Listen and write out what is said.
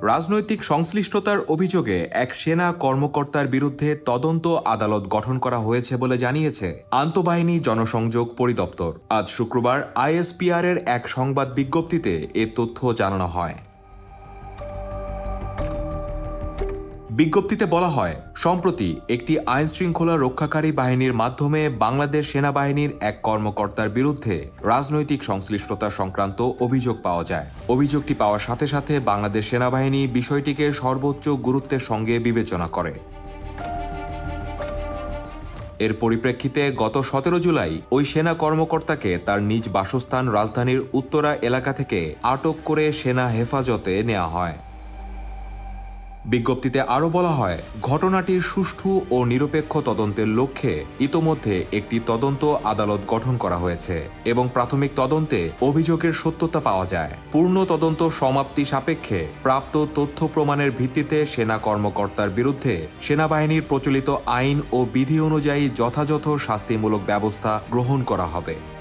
রাজনৈতিক সংশ্লিষ্টতার অভিযোগে এক সেনা কর্মকর্তার বিরুদ্ধে তদন্ত আদালত গঠন করা হয়েছে বলে জানিয়েছে আন্তঃবাহিনী জনসংযোগ পরিদপ্তর। আজ শুক্রবার আইএসপিআর এর এক সংবাদ বিজ্ঞপ্তিতে এ তথ্য জানানো হয়। বিজ্ঞপ্তিতে বলা হয়, সম্প্রতি একটি আইনশৃঙ্খলা রক্ষাকারী বাহিনীর মাধ্যমে বাংলাদেশ সেনাবাহিনীর এক কর্মকর্তার বিরুদ্ধে রাজনৈতিক সংশ্লিষ্টতা সংক্রান্ত অভিযোগ পাওয়া যায়। অভিযোগটি পাওয়ার সাথে সাথে বাংলাদেশ সেনাবাহিনী বিষয়টিকে সর্বোচ্চ গুরুত্বের সঙ্গে বিবেচনা করে। এর পরিপ্রেক্ষিতে গত 17 জুলাই ওই সেনা কর্মকর্তাকে তার নিজ বাসস্থান রাজধানীর উত্তরা এলাকা থেকে আটক করে সেনা হেফাজতে নেওয়া হয়। বিজ্ঞপ্তিতে আরও বলা হয়, ঘটনাটির সুষ্ঠু ও নিরপেক্ষ তদন্তের লক্ষ্যে ইতোমধ্যে একটি তদন্ত আদালত গঠন করা হয়েছে এবং প্রাথমিক তদন্তে অভিযোগের সত্যতা পাওয়া যায়। পূর্ণ তদন্ত সমাপ্তি সাপেক্ষে প্রাপ্ত তথ্য প্রমাণের ভিত্তিতে সেনা কর্মকর্তার বিরুদ্ধে সেনাবাহিনীর প্রচলিত আইন ও বিধি অনুযায়ী যথাযথ শাস্তিমূলক ব্যবস্থা গ্রহণ করা হবে।